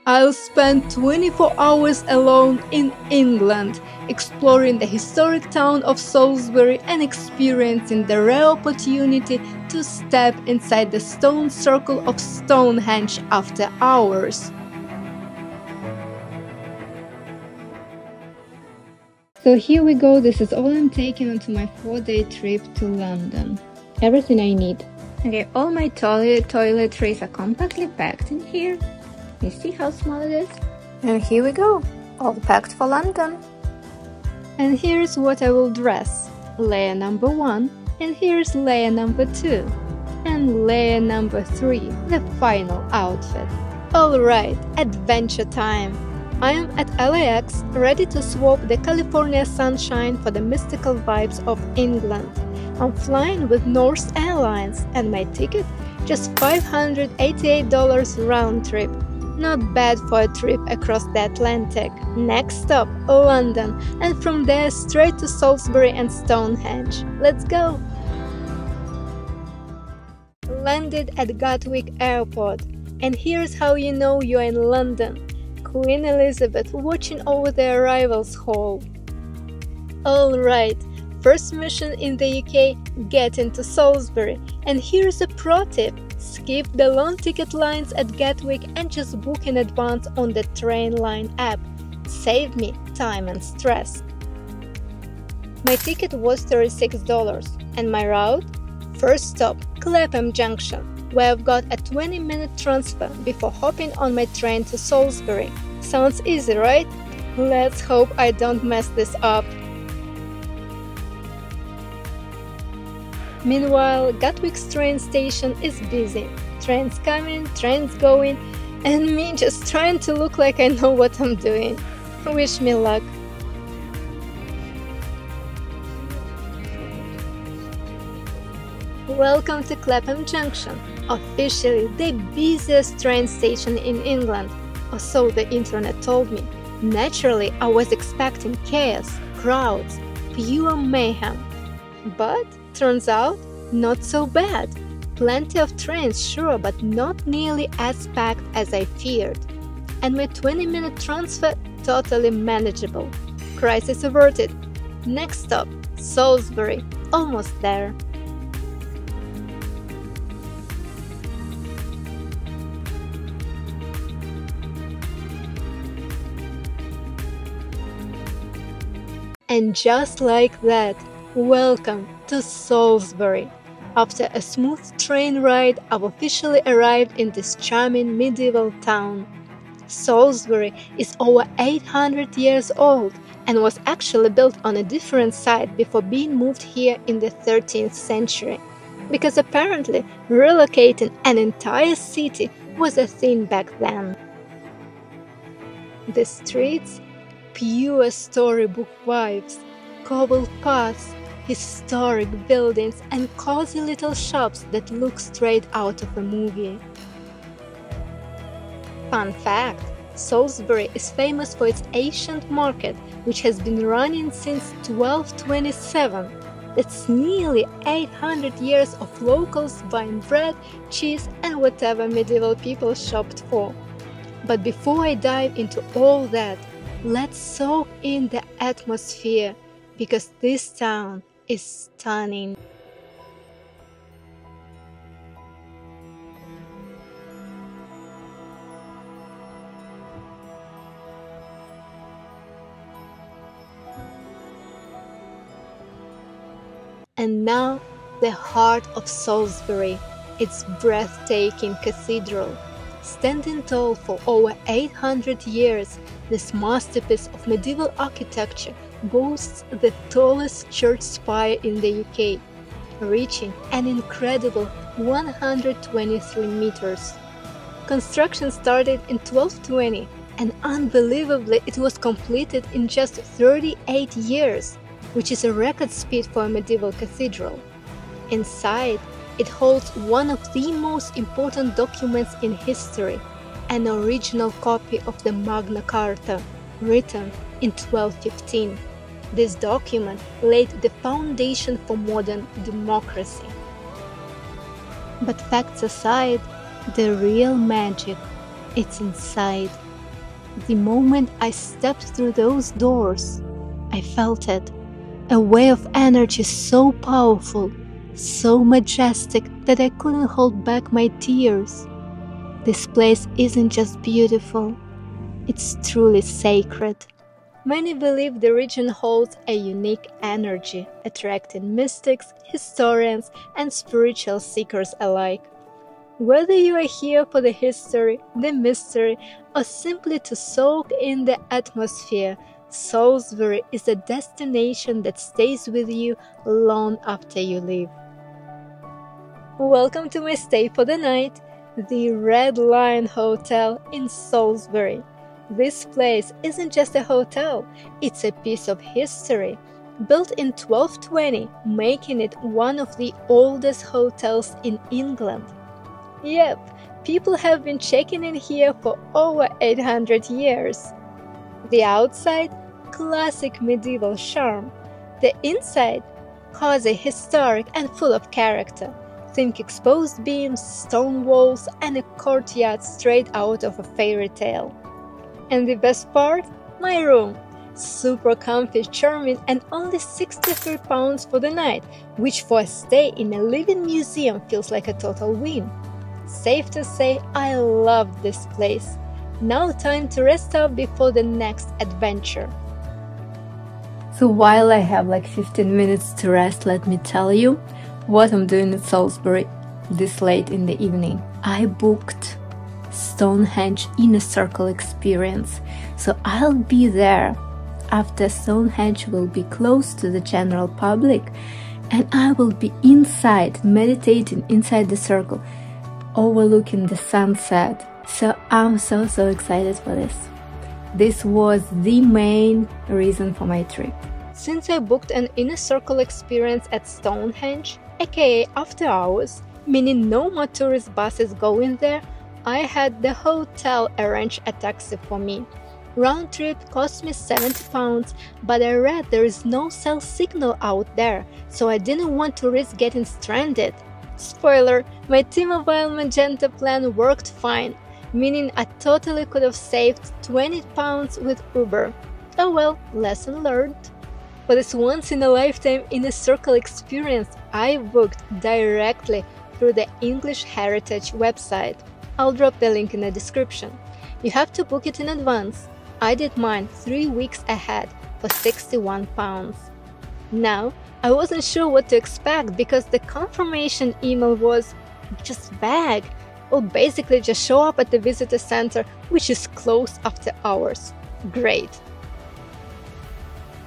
I'll spend 24 hours alone in England, exploring the historic town of Salisbury and experiencing the rare opportunity to step inside the stone circle of Stonehenge after hours. So here we go, this is all I'm taking onto my 4-day trip to London. Everything I need. Okay, all my toiletries are compactly packed in here. You see how small it is? And here we go, all packed for London. And here's what I will dress. Layer number 1, and here's layer number 2. And layer number 3, the final outfit. Alright, adventure time! I am at LAX, ready to swap the California sunshine for the mystical vibes of England. I'm flying with North Airlines, and my ticket? Just $588 round trip. Not bad for a trip across the Atlantic. Next stop, London, and from there straight to Salisbury and Stonehenge. Let's go! Landed at Gatwick Airport, and here's how you know you're in London. Queen Elizabeth watching over the arrivals hall. Alright, first mission in the UK, get into Salisbury. And here's a pro tip, skip the long ticket lines at Gatwick and just book in advance on the Trainline app. Save me time and stress. My ticket was $36, and my route? First stop, Clapham Junction, where I've got a 20-minute transfer before hopping on my train to Salisbury. Sounds easy, right? Let's hope I don't mess this up. Meanwhile, Gatwick's train station is busy. Trains coming, trains going, and me just trying to look like I know what I'm doing. Wish me luck. Welcome to Clapham Junction, officially the busiest train station in England, or so the internet told me. Naturally, I was expecting chaos, crowds, pure mayhem. But turns out, not so bad. Plenty of trains, sure, but not nearly as packed as I feared. And my 20-minute transfer, totally manageable. Crisis averted. Next stop, Salisbury, almost there. And just like that, welcome to Salisbury. After a smooth train ride, I've officially arrived in this charming medieval town. Salisbury is over 800 years old and was actually built on a different site before being moved here in the 13th century, because apparently relocating an entire city was a thing back then. The streets? Pure storybook vibes, cobbled paths, historic buildings, and cozy little shops that look straight out of a movie. Fun fact, Salisbury is famous for its ancient market, which has been running since 1227. That's nearly 800 years of locals buying bread, cheese, and whatever medieval people shopped for. But before I dive into all that, let's soak in the atmosphere, because this town is stunning. And now, the heart of Salisbury, its breathtaking cathedral. Standing tall for over 800 years, this masterpiece of medieval architecture boasts the tallest church spire in the UK, reaching an incredible 123 meters. Construction started in 1220, and unbelievably it was completed in just 38 years, which is a record speed for a medieval cathedral. Inside, it holds one of the most important documents in history, an original copy of the Magna Carta, written in 1215. This document laid the foundation for modern democracy. But facts aside, the real magic, it's inside. The moment I stepped through those doors, I felt it. A wave of energy so powerful, so majestic that I couldn't hold back my tears. This place isn't just beautiful, it's truly sacred. Many believe the region holds a unique energy, attracting mystics, historians, and spiritual seekers alike. Whether you are here for the history, the mystery, or simply to soak in the atmosphere, Salisbury is a destination that stays with you long after you leave. Welcome to my stay for the night, the Red Lion Hotel in Salisbury. This place isn't just a hotel, it's a piece of history. Built in 1220, making it one of the oldest hotels in England. Yep, people have been checking in here for over 800 years. The outside, classic medieval charm. The inside, cozy, historic, and full of character. Think exposed beams, stone walls, and a courtyard straight out of a fairy tale. And the best part? My room. Super comfy, charming, and only £63 for the night, which for a stay in a living museum feels like a total win. Safe to say, I loved this place. Now time to rest up before the next adventure. So while I have like 15 minutes to rest, let me tell you what I'm doing at Salisbury this late in the evening. I booked Stonehenge Inner Circle experience, so I'll be there after Stonehenge will be closed to the general public, and I will be inside, meditating inside the circle, overlooking the sunset. So I'm so excited for this. This was the main reason for my trip. Since I booked an Inner Circle experience at Stonehenge, aka after hours, meaning no more tourist buses going there, I had the hotel arrange a taxi for me. Round trip cost me £70, but I read there is no cell signal out there, so I didn't want to risk getting stranded. Spoiler, my T-Mobile Magenta plan worked fine, meaning I totally could have saved £20 with Uber. Oh well, lesson learned. For this once-in-a-lifetime Inner Circle experience, I booked directly through the English Heritage website. I'll drop the link in the description. You have to book it in advance. I did mine 3 weeks ahead for £61. Now, I wasn't sure what to expect because the confirmation email was just vague. Well, basically just show up at the visitor center, which is closed after hours. Great.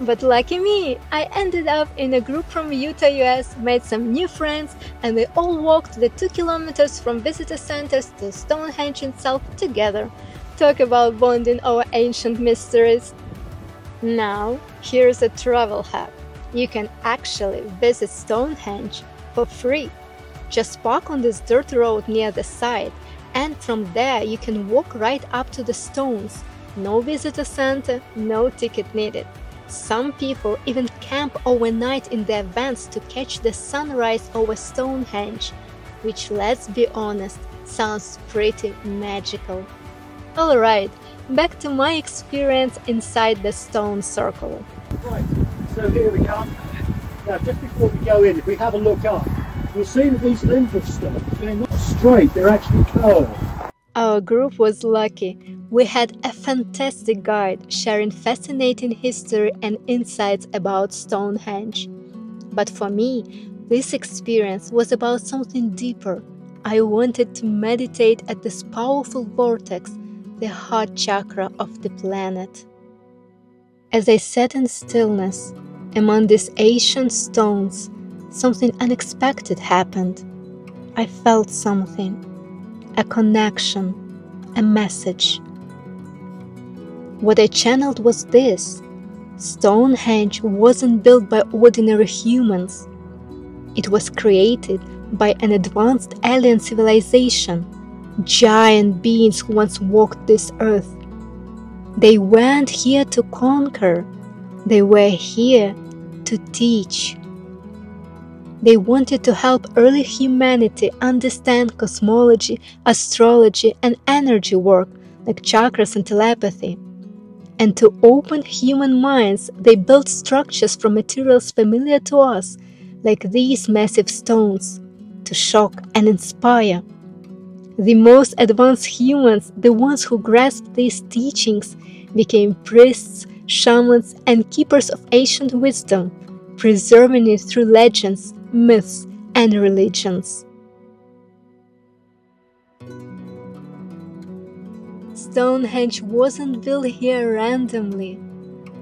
But lucky me, I ended up in a group from Utah, US, made some new friends, and we all walked the 2 kilometers from visitor centers to Stonehenge itself together. Talk about bonding over ancient mysteries. Now, here's a travel hack. You can actually visit Stonehenge for free. Just park on this dirt road near the site, and from there you can walk right up to the stones. No visitor center, no ticket needed. Some people even camp overnight in their vans to catch the sunrise over Stonehenge, which, let's be honest, sounds pretty magical. Alright, back to my experience inside the stone circle. Right, so here we are. Now, just before we go in, if we have a look up, you'll see that these limbs of stones, they're not straight, they're actually curved. Our group was lucky. We had a fantastic guide sharing fascinating history and insights about Stonehenge. But for me, this experience was about something deeper. I wanted to meditate at this powerful vortex, the heart chakra of the planet. As I sat in stillness among these ancient stones, something unexpected happened. I felt something, a connection, a message. What I channeled was this: Stonehenge wasn't built by ordinary humans. It was created by an advanced alien civilization, giant beings who once walked this earth. They weren't here to conquer, they were here to teach. They wanted to help early humanity understand cosmology, astrology, and energy work like chakras and telepathy. And to open human minds, they built structures from materials familiar to us, like these massive stones, to shock and inspire. The most advanced humans, the ones who grasped these teachings, became priests, shamans, and keepers of ancient wisdom, preserving it through legends, myths, and religions. Stonehenge wasn't built here randomly.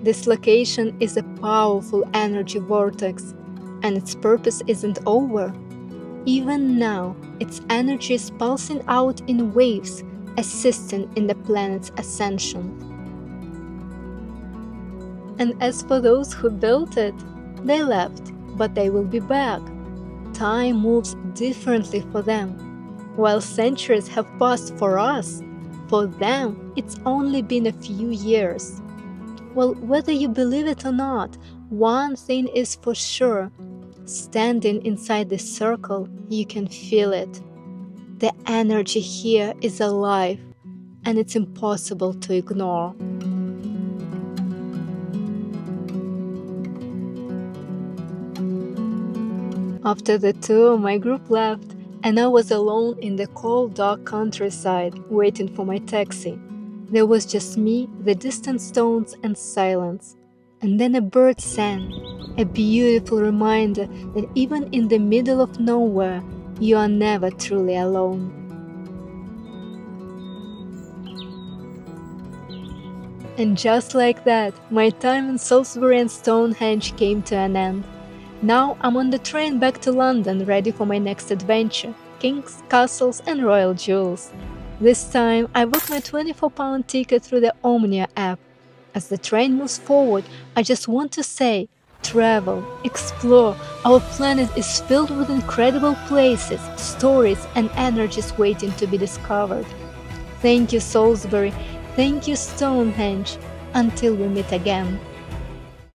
This location is a powerful energy vortex, and its purpose isn't over. Even now, its energy is pulsing out in waves, assisting in the planet's ascension. And as for those who built it, they left, but they will be back. Time moves differently for them. While centuries have passed for us, for them, it's only been a few years. Well, whether you believe it or not, one thing is for sure. Standing inside this circle, you can feel it. The energy here is alive, and it's impossible to ignore. After the tour, my group left, and I was alone in the cold, dark countryside, waiting for my taxi. There was just me, the distant stones, and silence. And then a bird sang, a beautiful reminder that even in the middle of nowhere, you are never truly alone. And just like that, my time in Salisbury and Stonehenge came to an end. Now I'm on the train back to London, ready for my next adventure, kings, castles, and royal jewels. This time I booked my £24 ticket through the Omnia app. As the train moves forward, I just want to say, travel, explore. Our planet is filled with incredible places, stories, and energies waiting to be discovered. Thank you, Salisbury. Thank you, Stonehenge. Until we meet again.